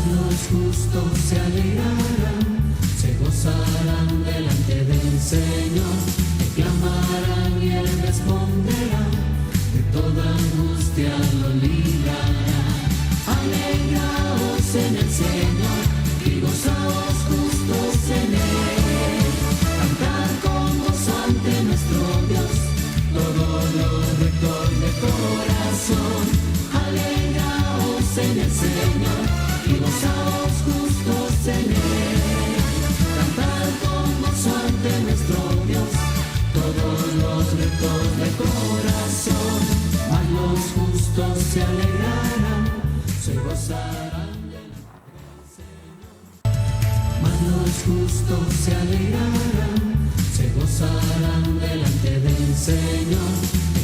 Los justos se alegrarán, se gozarán delante del Señor, clamarán y Él responderá, de toda angustia lo librará. Alegraos en el Señor y gozaos justos en Él. Cantad con gozo ante nuestro Dios, todos los rectos de corazón. Alegraos en el Señor y gozaos justos en Él. Cantad con gozo ante nuestro Dios, todos los rectos de corazón. Mas los justos se alegrarán, se gozarán delante del Señor. Mas los justos se alegrarán, se gozarán delante del Señor.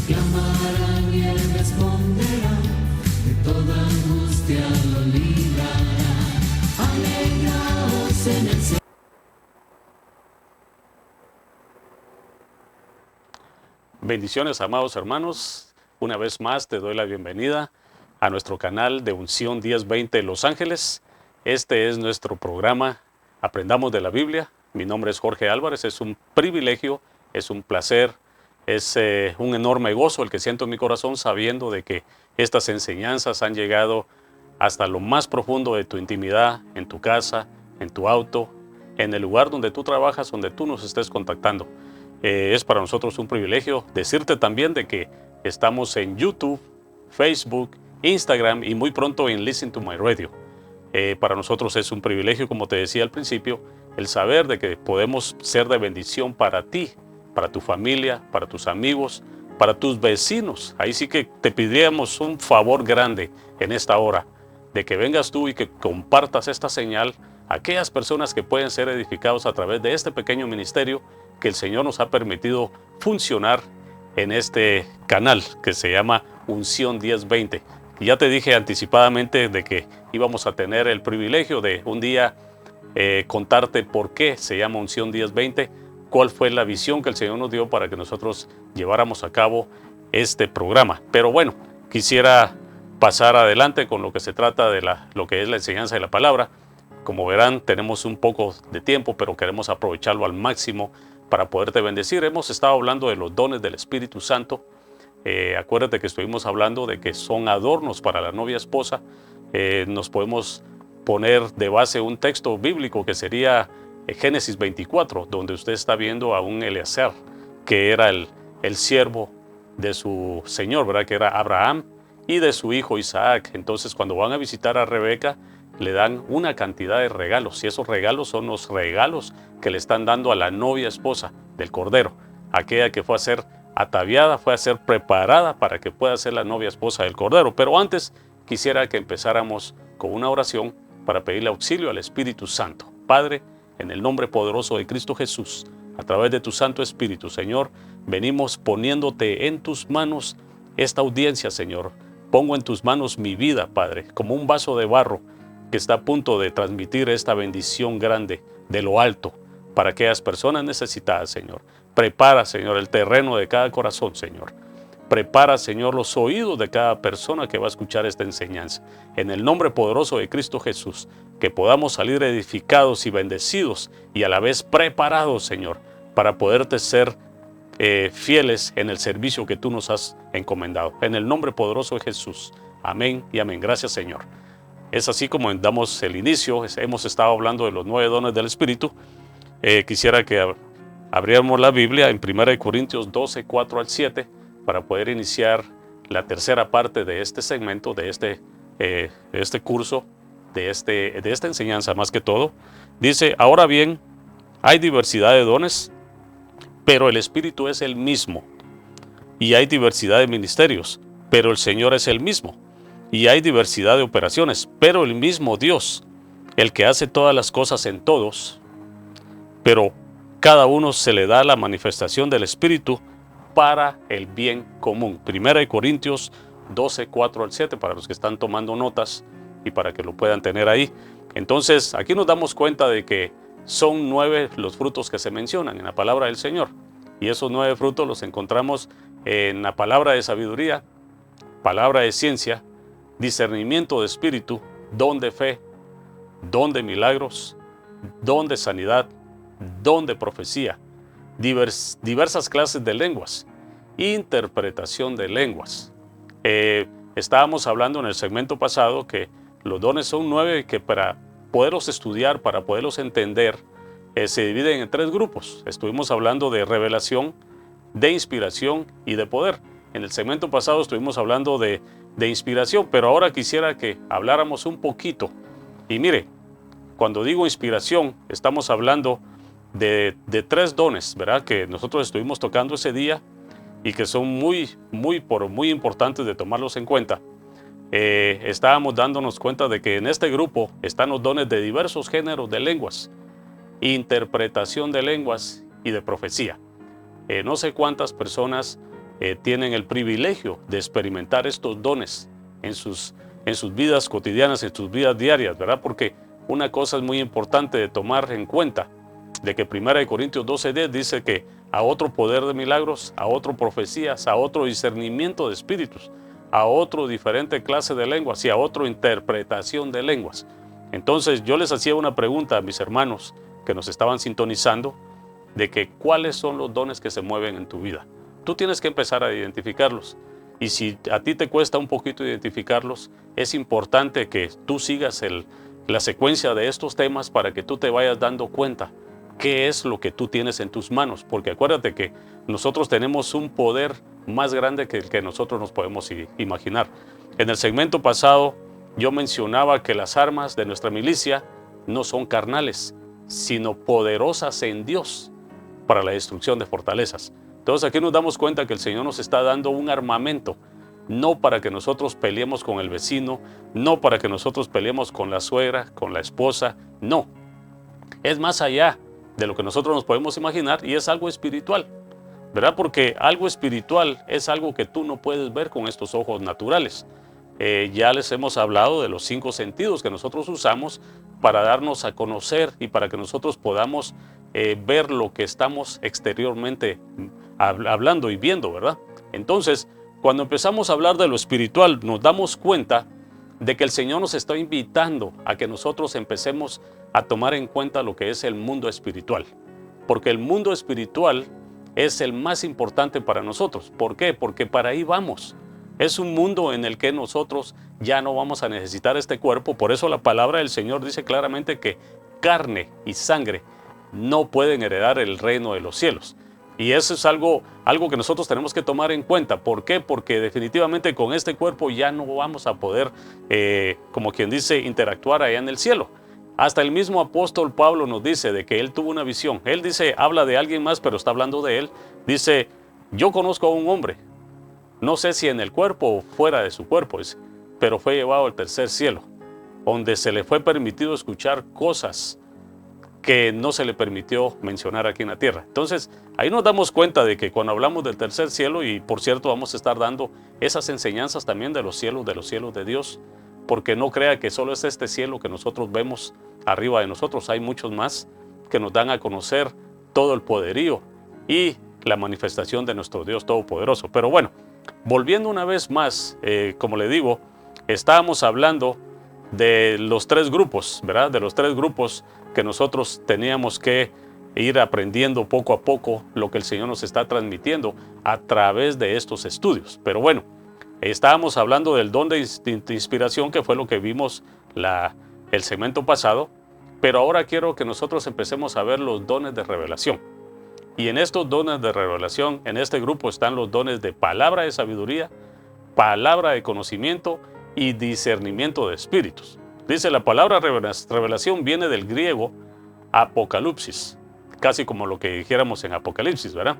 Clamarán y Él responderá, de toda angustia lo librará. Alegraos en el Señor. Bendiciones, amados hermanos. Una vez más te doy la bienvenida a nuestro canal de Unción 1020 Los Ángeles. Este es nuestro programa Aprendamos de la Biblia. Mi nombre es Jorge Álvarez. Es un privilegio, es un placer, es un enorme gozo el que siento en mi corazón sabiendo de que estas enseñanzas han llegado hasta lo más profundo de tu intimidad, en tu casa, en tu auto, en el lugar donde tú trabajas, donde tú nos estés contactando. Es para nosotros un privilegio decirte también de que estamos en YouTube, Facebook, Instagram y muy pronto en Listen to My Radio. Para nosotros es un privilegio, como te decía al principio, el saber de que podemos ser de bendición para ti, para tu familia, para tus amigos, para tus vecinos. Ahí sí que te pediríamos un favor grande en esta hora, de que vengas tú y que compartas esta señal a aquellas personas que pueden ser edificados a través de este pequeño ministerio que el Señor nos ha permitido funcionar en este canal que se llama Unción 1020. Y ya te dije anticipadamente de que íbamos a tener el privilegio de un día contarte por qué se llama Unción 1020, cuál fue la visión que el Señor nos dio para que nosotros lleváramos a cabo este programa. Pero bueno, quisiera pasar adelante con lo que se trata de lo que es la enseñanza de la palabra. Como verán, tenemos un poco de tiempo, pero queremos aprovecharlo al máximo para poderte bendecir. Hemos estado hablando de los dones del Espíritu Santo. Acuérdate que estuvimos hablando de que son adornos para la novia esposa. Nos podemos poner de base un texto bíblico que sería Génesis 24, donde usted está viendo a un Eleazar, que era el siervo de su señor, ¿verdad? Que era Abraham, y de su hijo Isaac. Entonces, cuando van a visitar a Rebeca, le dan una cantidad de regalos, y esos regalos son los regalos que le están dando a la novia esposa del Cordero, aquella que fue a ser ataviada, fue a ser preparada para que pueda ser la novia esposa del Cordero. Pero antes quisiera que empezáramos con una oración para pedirle auxilio al Espíritu Santo. Padre, en el nombre poderoso de Cristo Jesús, a través de tu Santo Espíritu, Señor, venimos poniéndote en tus manos esta audiencia, Señor. Pongo en tus manos mi vida, Padre, como un vaso de barro que está a punto de transmitir esta bendición grande de lo alto para aquellas personas necesitadas, Señor. Prepara, Señor, el terreno de cada corazón, Señor. Prepara, Señor, los oídos de cada persona que va a escuchar esta enseñanza. En el nombre poderoso de Cristo Jesús, que podamos salir edificados y bendecidos y a la vez preparados, Señor, para poderte ser fieles en el servicio que tú nos has encomendado. En el nombre poderoso de Jesús. Amén y amén. Gracias, Señor. Es así como damos el inicio. Hemos estado hablando de los 9 dones del Espíritu. Quisiera que abriéramos la Biblia en 1 Corintios 12, 4 al 7, para poder iniciar la tercera parte de este segmento, de este curso, de esta enseñanza más que todo. Dice, ahora bien, hay diversidad de dones, pero el Espíritu es el mismo. Y hay diversidad de ministerios, pero el Señor es el mismo. Y hay diversidad de operaciones, pero el mismo Dios, el que hace todas las cosas en todos, pero cada uno se le da la manifestación del Espíritu para el bien común. 1 Corintios 12, 4 al 7, para los que están tomando notas y para que lo puedan tener ahí. Entonces, aquí nos damos cuenta de que son 9 los frutos que se mencionan en la palabra del Señor. Y esos 9 frutos los encontramos en la palabra de sabiduría, palabra de ciencia, discernimiento de espíritu, don de fe, don de milagros, don de sanidad, don de profecía, diversas clases de lenguas, interpretación de lenguas. Estábamos hablando en el segmento pasado que los dones son 9 y que para poderlos estudiar, para poderlos entender, se dividen en 3 grupos. Estuvimos hablando de revelación, de inspiración y de poder. En el segmento pasado estuvimos hablando de inspiración, pero ahora quisiera que habláramos un poquito. Y mire, cuando digo inspiración, estamos hablando de 3 dones, ¿verdad? Que nosotros estuvimos tocando ese día y que son muy importantes de tomarlos en cuenta. Estábamos dándonos cuenta de que en este grupo están los dones de diversos géneros de lenguas, interpretación de lenguas y de profecía. No sé cuántas personas tienen el privilegio de experimentar estos dones en sus vidas cotidianas, en sus vidas diarias, ¿verdad? Porque una cosa es muy importante de tomar en cuenta, de que 1 Corintios 12:10 dice que a otro poder de milagros, a otro profecías, a otro discernimiento de espíritus, a otro diferente clase de lenguas y a otro interpretación de lenguas. Entonces yo les hacía una pregunta a mis hermanos que nos estaban sintonizando, de que cuáles son los dones que se mueven en tu vida. Tú tienes que empezar a identificarlos. Y si a ti te cuesta un poquito identificarlos, es importante que tú sigas la secuencia de estos temas para que tú te vayas dando cuenta qué es lo que tú tienes en tus manos. Porque acuérdate que nosotros tenemos un poder más grande que el que nosotros nos podemos imaginar. En el segmento pasado yo mencionaba que las armas de nuestra milicia no son carnales, sino poderosas en Dios para la destrucción de fortalezas. Entonces aquí nos damos cuenta que el Señor nos está dando un armamento, no para que nosotros peleemos con el vecino, no para que nosotros peleemos con la suegra, con la esposa, no. Es más allá de lo que nosotros nos podemos imaginar y es algo espiritual, ¿verdad? Porque algo espiritual es algo que tú no puedes ver con estos ojos naturales. Ya les hemos hablado de los 5 sentidos que nosotros usamos para darnos a conocer y para que nosotros podamos ver lo que estamos exteriormente hablando y viendo, ¿verdad? Entonces, cuando empezamos a hablar de lo espiritual, nos damos cuenta de que el Señor nos está invitando a que nosotros empecemos a tomar en cuenta lo que es el mundo espiritual. Porque el mundo espiritual es el más importante para nosotros. ¿Por qué? Porque para ahí vamos. Es un mundo en el que nosotros ya no vamos a necesitar este cuerpo. Por eso la palabra del Señor dice claramente que carne y sangre no pueden heredar el reino de los cielos. Y eso es algo que nosotros tenemos que tomar en cuenta. ¿Por qué? Porque definitivamente con este cuerpo ya no vamos a poder, como quien dice, interactuar allá en el cielo. Hasta el mismo apóstol Pablo nos dice de que él tuvo una visión. Él dice, habla de alguien más, pero está hablando de él. Dice, yo conozco a un hombre, no sé si en el cuerpo o fuera de su cuerpo, pero fue llevado al tercer cielo, donde se le fue permitido escuchar cosas que no se le permitió mencionar aquí en la tierra. Entonces, ahí nos damos cuenta de que cuando hablamos del tercer cielo, y por cierto vamos a estar dando esas enseñanzas también de los cielos de Dios, porque no crea que solo es este cielo que nosotros vemos arriba de nosotros. Hay muchos más que nos dan a conocer todo el poderío y la manifestación de nuestro Dios Todopoderoso. Pero bueno, volviendo una vez más, como le digo, estábamos hablando de los 3 grupos, ¿verdad? De los 3 grupos que nosotros teníamos que ir aprendiendo poco a poco lo que el Señor nos está transmitiendo a través de estos estudios. Pero bueno, estábamos hablando del don de inspiración, que fue lo que vimos el segmento pasado, pero ahora quiero que nosotros empecemos a ver los dones de revelación. Y en estos dones de revelación, en este grupo están los dones de palabra de sabiduría, palabra de conocimiento y discernimiento de espíritus. Dice, la palabra revelación viene del griego apocalipsis, casi como lo que dijéramos en Apocalipsis, ¿verdad?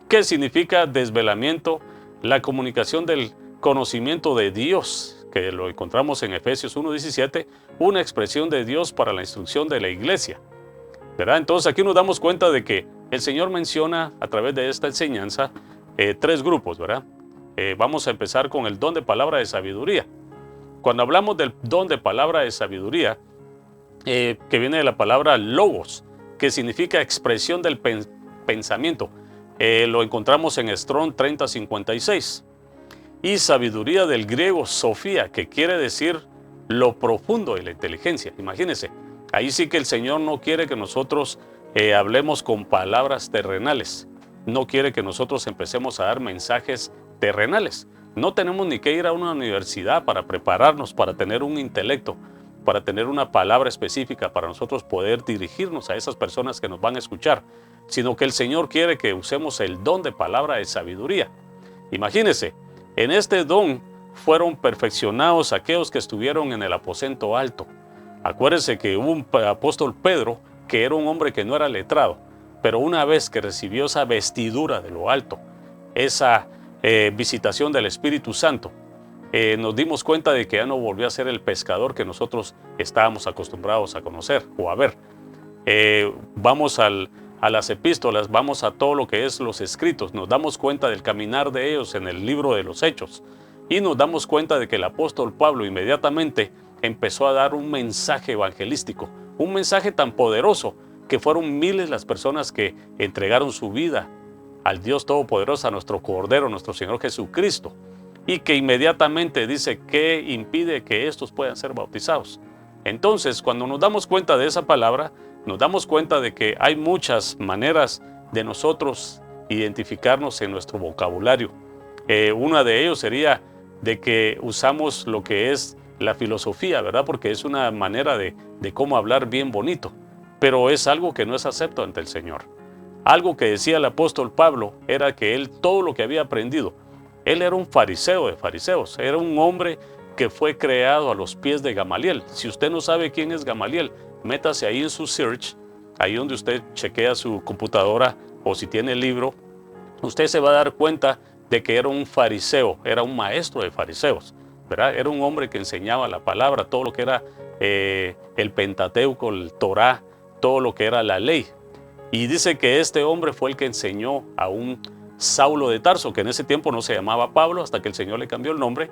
¿Qué significa desvelamiento? La comunicación del conocimiento de Dios, que lo encontramos en Efesios 1:17, una expresión de Dios para la instrucción de la iglesia, ¿verdad? Entonces aquí nos damos cuenta de que el Señor menciona a través de esta enseñanza 3 grupos, ¿verdad? Vamos a empezar con el don de palabra de sabiduría. Cuando hablamos del don de palabra de sabiduría, que viene de la palabra logos, que significa expresión del pensamiento, lo encontramos en Strong 30:56. Y sabiduría del griego sofía, que quiere decir lo profundo de la inteligencia. Imagínense, Ahí sí que el Señor no quiere que nosotros hablemos con palabras terrenales. No quiere que nosotros empecemos a dar mensajes terrenales. No tenemos ni que ir a una universidad para prepararnos, para tener un intelecto, para tener una palabra específica, para nosotros poder dirigirnos a esas personas que nos van a escuchar, sino que el Señor quiere que usemos el don de palabra de sabiduría. Imagínense, en este don fueron perfeccionados aquellos que estuvieron en el aposento alto. Acuérdense que hubo un apóstol Pedro, que era un hombre que no era letrado, pero una vez que recibió esa vestidura de lo alto, esa visitación del Espíritu Santo, nos dimos cuenta de que ya no volvió a ser el pescador que nosotros estábamos acostumbrados a conocer o a ver. Vamos a las epístolas, vamos a todo lo que es los escritos, nos damos cuenta del caminar de ellos en el libro de los Hechos y nos damos cuenta de que el apóstol Pablo inmediatamente empezó a dar un mensaje evangelístico, un mensaje tan poderoso que fueron miles las personas que entregaron su vida al Dios Todopoderoso, a nuestro Cordero, nuestro Señor Jesucristo, y que inmediatamente dice que impide que estos puedan ser bautizados. Entonces, cuando nos damos cuenta de esa palabra, nos damos cuenta de que hay muchas maneras de nosotros identificarnos en nuestro vocabulario. Una de ellos sería de que usamos lo que es la filosofía, ¿verdad? Porque es una manera de cómo hablar bien bonito, pero es algo que no es acepto ante el Señor. Algo que decía el apóstol Pablo era que él, todo lo que había aprendido, él era un fariseo de fariseos, era un hombre que fue creado a los pies de Gamaliel. Si usted no sabe quién es Gamaliel, métase ahí en su search, ahí donde usted chequea su computadora o si tiene el libro, usted se va a dar cuenta de que era un fariseo, era un maestro de fariseos, ¿verdad? Era un hombre que enseñaba la palabra, todo lo que era el Pentateuco, el Torá, todo lo que era la ley. Y dice que este hombre fue el que enseñó a un Saulo de Tarso, que en ese tiempo no se llamaba Pablo, hasta que el Señor le cambió el nombre.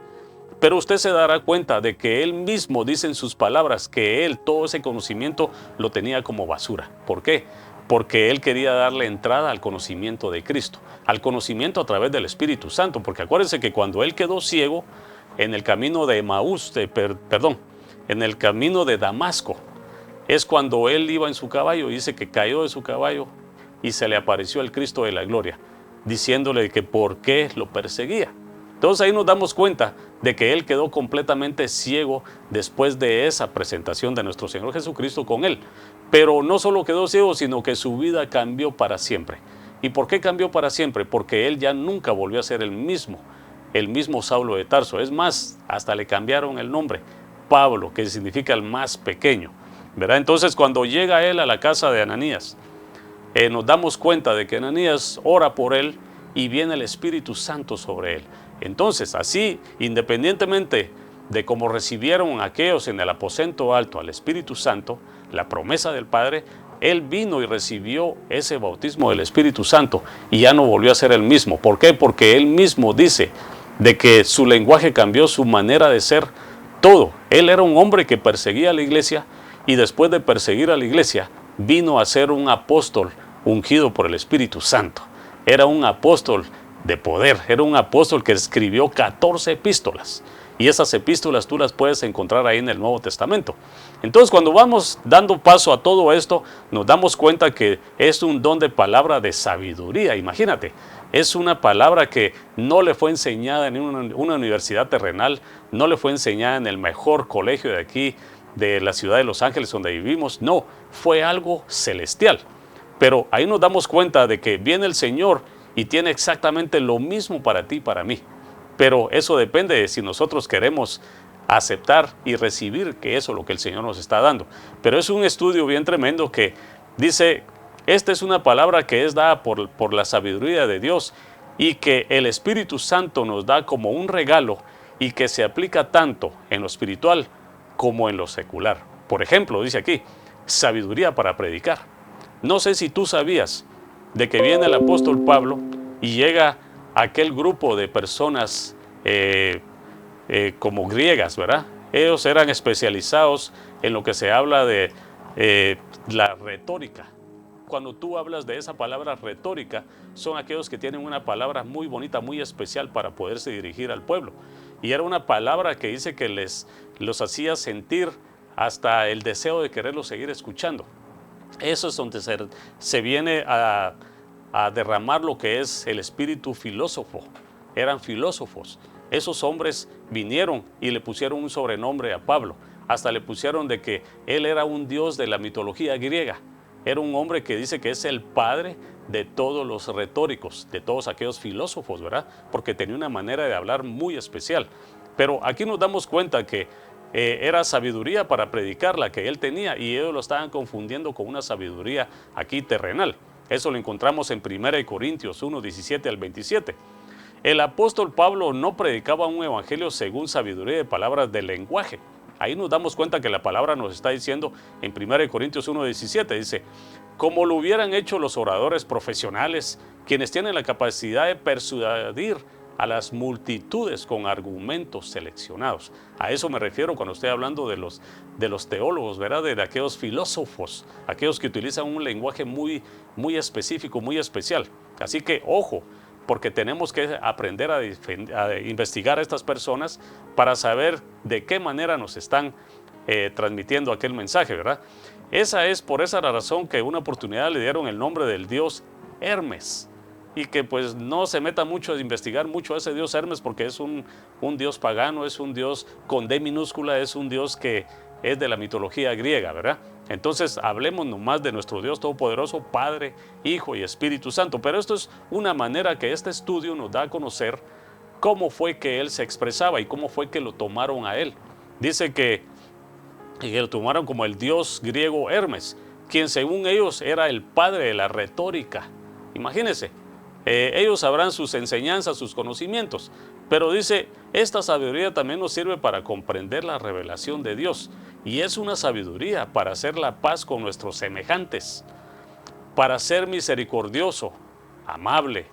Pero usted se dará cuenta de que él mismo dice en sus palabras que él todo ese conocimiento lo tenía como basura. ¿Por qué? Porque él quería darle entrada al conocimiento de Cristo, al conocimiento a través del Espíritu Santo, porque acuérdense que cuando él quedó ciego en el camino de Emaús, en el camino de Damasco, es cuando él iba en su caballo, dice que cayó de su caballo y se le apareció el Cristo de la gloria, diciéndole que por qué lo perseguía. Entonces ahí nos damos cuenta de que él quedó completamente ciego después de esa presentación de nuestro Señor Jesucristo con él. Pero no solo quedó ciego, sino que su vida cambió para siempre. ¿Y por qué cambió para siempre? Porque él ya nunca volvió a ser el mismo Saulo de Tarso. Es más, hasta le cambiaron el nombre, Pablo, que significa el más pequeño, ¿verdad? Entonces cuando llega él a la casa de Ananías, nos damos cuenta de que Ananías ora por él y viene el Espíritu Santo sobre él. Entonces, así, independientemente de cómo recibieron aquellos en el aposento alto al Espíritu Santo, la promesa del Padre, él vino y recibió ese bautismo del Espíritu Santo y ya no volvió a ser el mismo. ¿Por qué? Porque él mismo dice de que su lenguaje cambió, su manera de ser, todo. Él era un hombre que perseguía a la iglesia y después de perseguir a la iglesia, vino a ser un apóstol ungido por el Espíritu Santo. Era un apóstol de poder, era un apóstol que escribió 14 epístolas. Y esas epístolas tú las puedes encontrar ahí en el Nuevo Testamento. Entonces, cuando vamos dando paso a todo esto, nos damos cuenta que es un don de palabra de sabiduría. Imagínate, es una palabra que no le fue enseñada en una universidad terrenal, no le fue enseñada en el mejor colegio de aquí, de la ciudad de Los Ángeles donde vivimos. No, fue algo celestial. Pero ahí nos damos cuenta de que viene el Señor y tiene exactamente lo mismo para ti y para mí. Pero eso depende de si nosotros queremos aceptar y recibir que eso es lo que el Señor nos está dando. Pero es un estudio bien tremendo que dice, esta es una palabra que es dada por la sabiduría de Dios y que el Espíritu Santo nos da como un regalo y que se aplica tanto en lo espiritual como en lo secular. Por ejemplo, dice aquí, sabiduría para predicar. No sé si tú sabías de que viene el apóstol Pablo y llega a aquel grupo de personas como griegas, ¿verdad? Ellos eran especializados en lo que se habla de la retórica. Cuando tú hablas de esa palabra retórica, son aquellos que tienen una palabra muy bonita, muy especial para poderse dirigir al pueblo. Y era una palabra que dice que los hacía sentir hasta el deseo de quererlo seguir escuchando. Eso es donde se viene a derramar lo que es el espíritu filósofo. Eran filósofos. Esos hombres vinieron y le pusieron un sobrenombre a Pablo. Hasta le pusieron de que él era un dios de la mitología griega. Era un hombre que dice que es el padre de todos los retóricos, de todos aquellos filósofos, ¿verdad? Porque tenía una manera de hablar muy especial. Pero aquí nos damos cuenta que era sabiduría para predicar la que él tenía, y ellos lo estaban confundiendo con una sabiduría aquí terrenal. Eso lo encontramos en 1 Corintios 1, 17 al 27. El apóstol Pablo no predicaba un evangelio según sabiduría de palabras de lenguaje. Ahí nos damos cuenta que la palabra nos está diciendo en 1 Corintios 1, 17, dice, como lo hubieran hecho los oradores profesionales, quienes tienen la capacidad de persuadir a las multitudes con argumentos seleccionados. A eso me refiero cuando estoy hablando de los teólogos, ¿verdad? De aquellos filósofos, aquellos que utilizan un lenguaje muy específico, muy especial. Así que, ojo, porque tenemos que aprender a investigar a estas personas para saber de qué manera nos están transmitiendo aquel mensaje, ¿verdad? Esa es por esa razón que una oportunidad le dieron el nombre del dios Hermes, y que pues no se meta mucho a investigar mucho a ese dios Hermes, porque es un dios pagano, es un dios con D minúscula, es un dios que es de la mitología griega, ¿verdad? Entonces hablemos nomás de nuestro Dios Todopoderoso, Padre, Hijo y Espíritu Santo. Pero esto es una manera que este estudio nos da a conocer cómo fue que Él se expresaba y cómo fue que lo tomaron a Él. Dice que lo tomaron como el dios griego Hermes, quien según ellos era el padre de la retórica. Imagínense, ellos sabrán sus enseñanzas, sus conocimientos, pero dice, esta sabiduría también nos sirve para comprender la revelación de Dios, y es una sabiduría para hacer la paz con nuestros semejantes, para ser misericordioso, amable,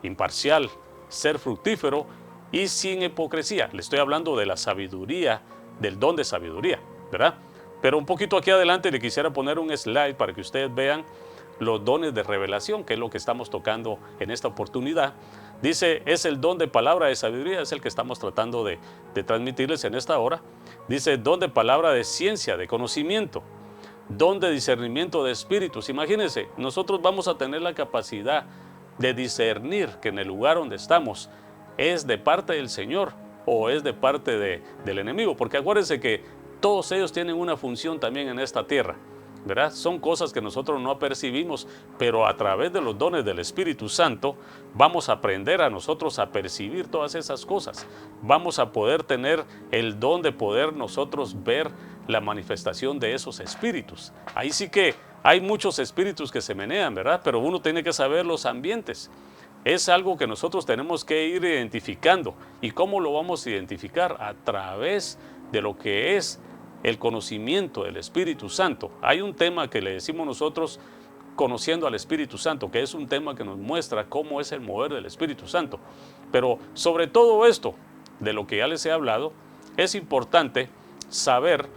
imparcial, ser fructífero y sin hipocresía. Le estoy hablando de la sabiduría, del don de sabiduría, ¿verdad? Pero un poquito aquí adelante le quisiera poner un slide para que ustedes vean los dones de revelación, que es lo que estamos tocando en esta oportunidad. Dice, es el don de palabra de sabiduría, es el que estamos tratando de transmitirles en esta hora. Dice, don de palabra de ciencia, de conocimiento, don de discernimiento de espíritus. Imagínense, nosotros vamos a tener la capacidad de discernir que en el lugar donde estamos es de parte del Señor o es de parte del enemigo, porque acuérdense que todos ellos tienen una función también en esta tierra, ¿verdad? Son cosas que nosotros no percibimos, pero a través de los dones del Espíritu Santo vamos a aprender a nosotros a percibir todas esas cosas. Vamos a poder tener el don de poder nosotros ver la manifestación de esos espíritus. Ahí sí que hay muchos espíritus que se menean, ¿verdad? Pero uno tiene que saber los ambientes. Es algo que nosotros tenemos que ir identificando. ¿Y cómo lo vamos a identificar? A través de lo que es el conocimiento del Espíritu Santo. Hay un tema que le decimos nosotros conociendo al Espíritu Santo, que es un tema que nos muestra cómo es el mover del Espíritu Santo. Pero sobre todo esto, de lo que ya les he hablado, es importante saber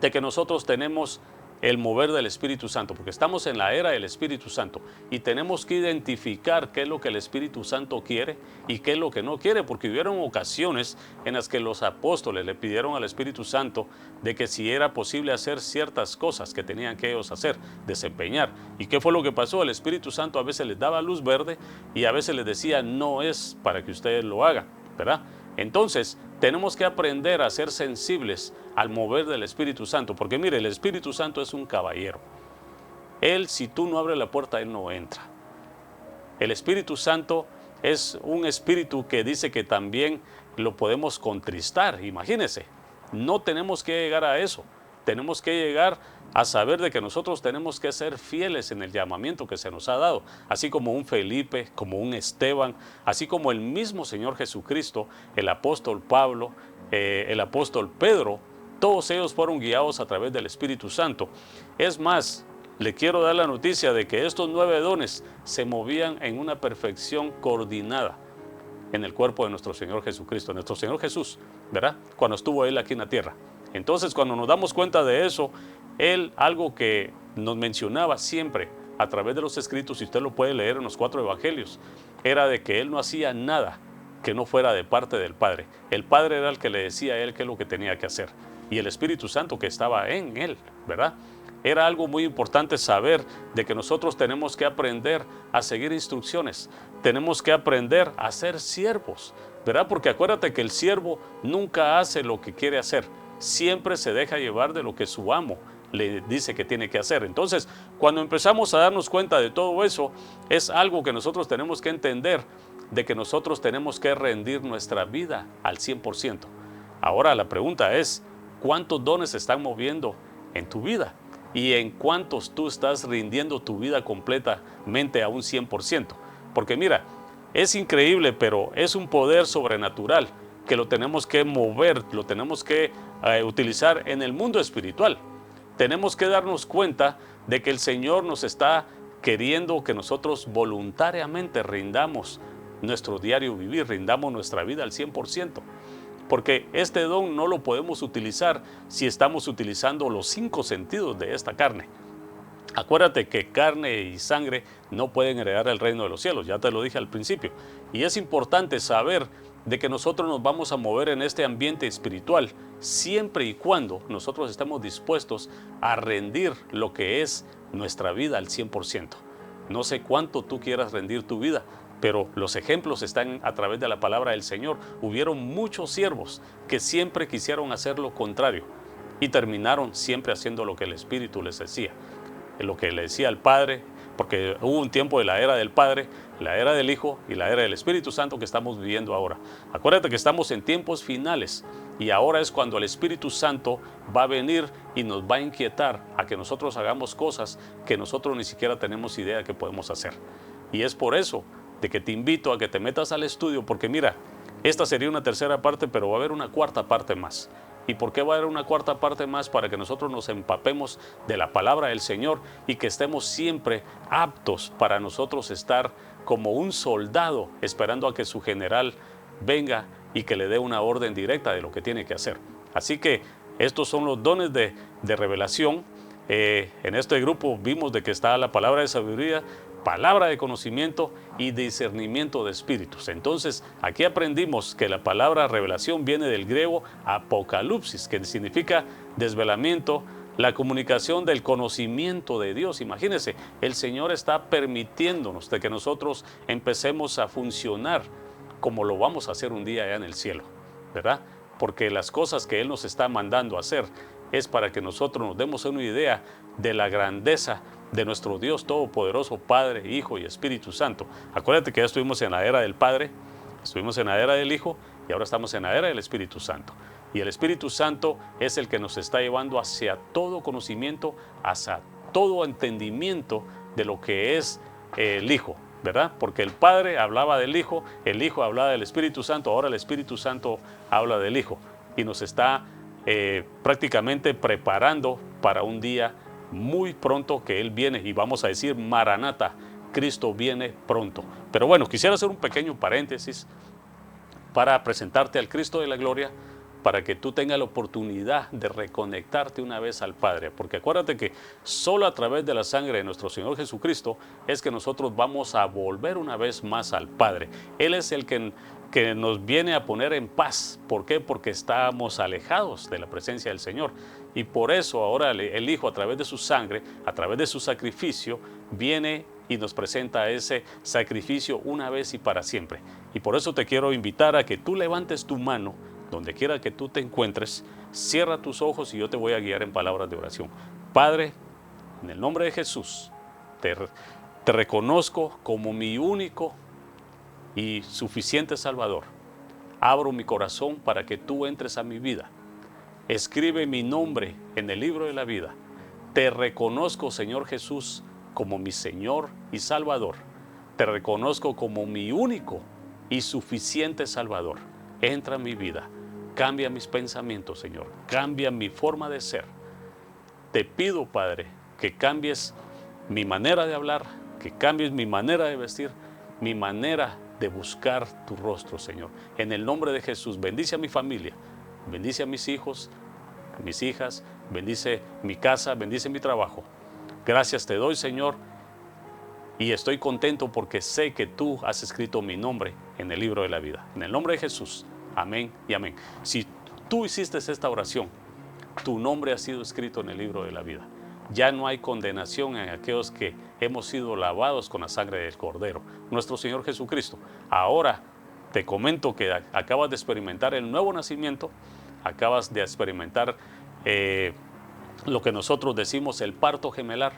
de que nosotros tenemos el mover del Espíritu Santo, porque estamos en la era del Espíritu Santo y tenemos que identificar qué es lo que el Espíritu Santo quiere y qué es lo que no quiere, porque hubieron ocasiones en las que los apóstoles le pidieron al Espíritu Santo de que si era posible hacer ciertas cosas que tenían que ellos hacer, desempeñar. ¿Y qué fue lo que pasó? El Espíritu Santo a veces les daba luz verde y a veces les decía, no es para que ustedes lo hagan, ¿verdad? Entonces, tenemos que aprender a ser sensibles al mover del Espíritu Santo, porque mire, el Espíritu Santo es un caballero. Él, si tú no abres la puerta, Él no entra. El Espíritu Santo es un espíritu que dice que también lo podemos contristar. Imagínense, no tenemos que llegar a eso. Tenemos que llegar a saber de que nosotros tenemos que ser fieles en el llamamiento que se nos ha dado, así como un Felipe, como un Esteban, así como el mismo Señor Jesucristo, el apóstol Pablo, el apóstol Pedro, todos ellos fueron guiados a través del Espíritu Santo. Es más, le quiero dar la noticia de que estos 9 dones se movían en una perfección coordinada en el cuerpo de nuestro Señor Jesucristo, nuestro Señor Jesús, ¿verdad? Cuando estuvo Él aquí en la tierra. Entonces, cuando nos damos cuenta de eso, Él, algo que nos mencionaba siempre a través de los escritos, y usted lo puede leer en los 4 evangelios, era de que Él no hacía nada que no fuera de parte del Padre. El Padre era el que le decía a él qué es lo que tenía que hacer. Y el Espíritu Santo que estaba en él, ¿verdad? Era algo muy importante saber de que nosotros tenemos que aprender a seguir instrucciones. Tenemos que aprender a ser siervos, ¿verdad? Porque acuérdate que el siervo nunca hace lo que quiere hacer. Siempre se deja llevar de lo que su amo le dice que tiene que hacer. Entonces, cuando empezamos a darnos cuenta de todo eso, es algo que nosotros tenemos que entender, de que nosotros tenemos que rendir nuestra vida al 100%. Ahora la pregunta es, ¿cuántos dones se están moviendo en tu vida? ¿Y en cuántos tú estás rindiendo tu vida completamente a un 100%? Porque mira, es increíble, pero es un poder sobrenatural que lo tenemos que mover, lo tenemos que utilizar en el mundo espiritual. Tenemos que darnos cuenta de que el Señor nos está queriendo que nosotros voluntariamente rindamos nuestro diario vivir, rindamos nuestra vida al 100%. Porque este don no lo podemos utilizar si estamos utilizando los 5 sentidos de esta carne. Acuérdate que carne y sangre no pueden heredar el reino de los cielos, ya te lo dije al principio. Y es importante saber de que nosotros nos vamos a mover en este ambiente espiritual siempre y cuando nosotros estemos dispuestos a rendir lo que es nuestra vida al 100%. No sé cuánto tú quieras rendir tu vida, pero los ejemplos están a través de la palabra del Señor. Hubieron muchos siervos que siempre quisieron hacer lo contrario y terminaron siempre haciendo lo que el Espíritu les decía, lo que le decía al Padre, porque hubo un tiempo de la era del Padre, la era del Hijo y la era del Espíritu Santo que estamos viviendo ahora. Acuérdate que estamos en tiempos finales y ahora es cuando el Espíritu Santo va a venir y nos va a inquietar a que nosotros hagamos cosas que nosotros ni siquiera tenemos idea que podemos hacer. Y es por eso de que te invito a que te metas al estudio, porque mira, esta sería una tercera parte, pero va a haber una cuarta parte más. ¿Y por qué va a haber una cuarta parte más? Para que nosotros nos empapemos de la palabra del Señor y que estemos siempre aptos para nosotros estar como un soldado esperando a que su general venga y que le dé una orden directa de lo que tiene que hacer. Así que estos son los dones de revelación. En este grupo vimos de que está la palabra de sabiduría, palabra de conocimiento y discernimiento de espíritus. Entonces, aquí aprendimos que la palabra revelación viene del griego apocalipsis, que significa desvelamiento, la comunicación del conocimiento de Dios. Imagínense, el Señor está permitiéndonos de que nosotros empecemos a funcionar como lo vamos a hacer un día allá en el cielo, ¿verdad? Porque las cosas que Él nos está mandando a hacer es para que nosotros nos demos una idea de la grandeza de nuestro Dios Todopoderoso, Padre, Hijo y Espíritu Santo. Acuérdate que ya estuvimos en la era del Padre, estuvimos en la era del Hijo y ahora estamos en la era del Espíritu Santo. Y el Espíritu Santo es el que nos está llevando hacia todo conocimiento, hacia todo entendimiento de lo que es el Hijo, ¿verdad? Porque el Padre hablaba del Hijo, el Hijo hablaba del Espíritu Santo, ahora el Espíritu Santo habla del Hijo y nos está prácticamente preparando para un día muy pronto que Él viene y vamos a decir Maranata, Cristo viene pronto. Pero bueno, quisiera hacer un pequeño paréntesis para presentarte al Cristo de la Gloria, para que tú tengas la oportunidad de reconectarte una vez al Padre, porque acuérdate que solo a través de la sangre de nuestro Señor Jesucristo es que nosotros vamos a volver una vez más al Padre. Él es el que nos viene a poner en paz. ¿Por qué? Porque estábamos alejados de la presencia del Señor. Y por eso ahora el Hijo, a través de su sangre, a través de su sacrificio, viene y nos presenta ese sacrificio una vez y para siempre. Y por eso te quiero invitar a que tú levantes tu mano, donde quiera que tú te encuentres, cierra tus ojos y yo te voy a guiar en palabras de oración. Padre, en el nombre de Jesús, te reconozco como mi único y suficiente Salvador. Abro mi corazón para que tú entres a mi vida. Escribe mi nombre en el libro de la vida. Te reconozco, Señor Jesús, como mi Señor y Salvador. Te reconozco como mi único y suficiente Salvador. Entra en mi vida. Cambia mis pensamientos, Señor. Cambia mi forma de ser. Te pido, Padre, que cambies mi manera de hablar, que cambies mi manera de vestir, mi manera de buscar tu rostro, Señor. En el nombre de Jesús, bendice a mi familia, bendice a mis hijos, a mis hijas, bendice mi casa, bendice mi trabajo. Gracias te doy, Señor, y estoy contento porque sé que tú has escrito mi nombre en el libro de la vida. En el nombre de Jesús, amén y amén. Si tú hiciste esta oración, tu nombre ha sido escrito en el libro de la vida. Ya no hay condenación en aquellos que hemos sido lavados con la sangre del Cordero, nuestro Señor Jesucristo. Ahora te comento que acabas de experimentar el nuevo nacimiento, acabas de experimentar lo que nosotros decimos el parto gemelar.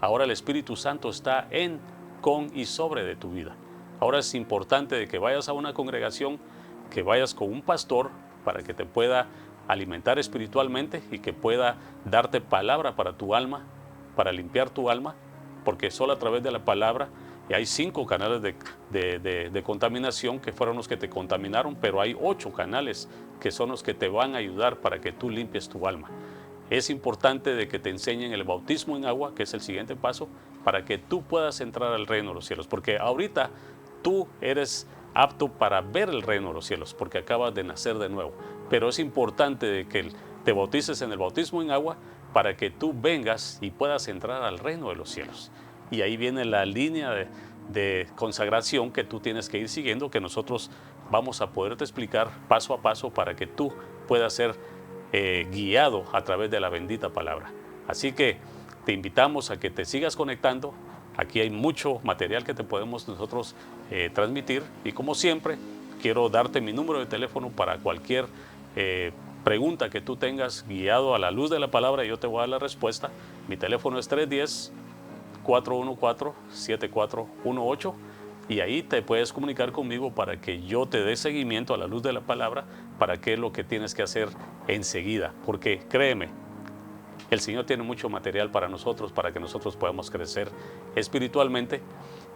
Ahora el Espíritu Santo está en, con y sobre de tu vida. Ahora es importante de que vayas a una congregación, que vayas con un pastor para que te pueda alimentar espiritualmente y que pueda darte palabra para tu alma, para limpiar tu alma, porque solo a través de la palabra, y hay 5 canales de contaminación que fueron los que te contaminaron, pero hay 8 canales que son los que te van a ayudar para que tú limpies tu alma. Es importante de que te enseñen el bautismo en agua, que es el siguiente paso, para que tú puedas entrar al reino de los cielos, porque ahorita tú eres apto para ver el reino de los cielos, porque acabas de nacer de nuevo. Pero es importante de que te bautices en el bautismo en agua para que tú vengas y puedas entrar al reino de los cielos. Y ahí viene la línea de consagración que tú tienes que ir siguiendo, que nosotros vamos a poderte explicar paso a paso para que tú puedas ser guiado a través de la bendita palabra. Así que te invitamos a que te sigas conectando. Aquí hay mucho material que te podemos nosotros transmitir, y como siempre quiero darte mi número de teléfono para cualquier pregunta que tú tengas guiado a la luz de la palabra. Yo te voy a dar la respuesta. Mi teléfono es 310-414-7418 y ahí te puedes comunicar conmigo para que yo te dé seguimiento a la luz de la palabra, para qué es lo que tienes que hacer enseguida, porque créeme, el Señor tiene mucho material para nosotros, para que nosotros podamos crecer espiritualmente.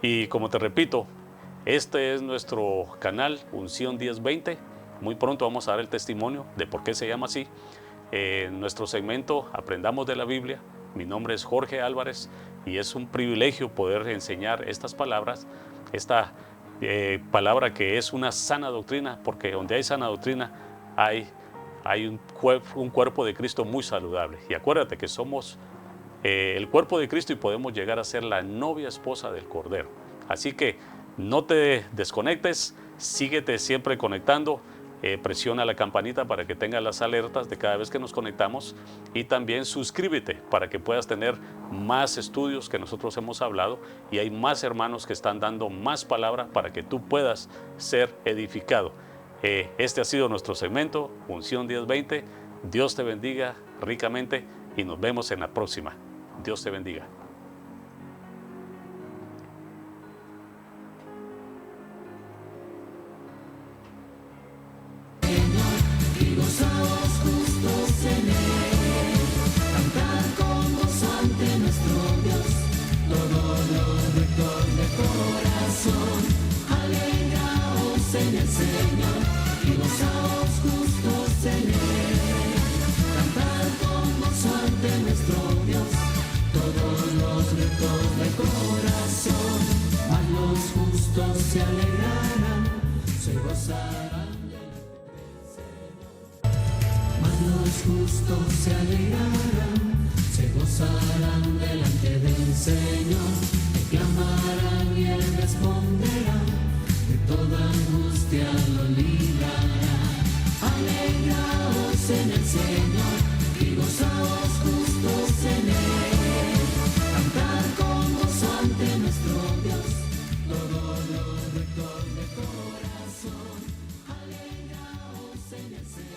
Y como te repito, este es nuestro canal Unción 1020. Muy pronto vamos a dar el testimonio de por qué se llama así. Nuestro segmento Aprendamos de la Biblia. Mi nombre es Jorge Álvarez y es un privilegio poder enseñar estas palabras, esta palabra que es una sana doctrina, porque donde hay sana doctrina hay un cuerpo de Cristo muy saludable. Y acuérdate que somos el cuerpo de Cristo y podemos llegar a ser la novia esposa del Cordero. Así que no te desconectes, síguete siempre conectando, presiona la campanita para que tengas las alertas de cada vez que nos conectamos, y también suscríbete para que puedas tener más estudios que nosotros hemos hablado, y hay más hermanos que están dando más palabra para que tú puedas ser edificado. Este ha sido nuestro segmento Unción 1020. Dios te bendiga ricamente y nos vemos en la próxima. Dios te bendiga. Y gozaos justos en él, cantar con gozo ante nuestro Dios, todos los rectos de corazón, alegraos en el Señor, y gozaos justos en él, cantar con gozo ante nuestro Dios, todos los rectos de corazón, mas los justos se alegrarán, se gozarán. Los justos se alegrarán, se gozarán delante del Señor, te clamarán y Él responderá, de toda angustia lo librará. Alegraos en el Señor y gozaos justos en Él, cantar con gozo ante nuestro Dios, todos los rectos de corazón. Alegraos en el Señor.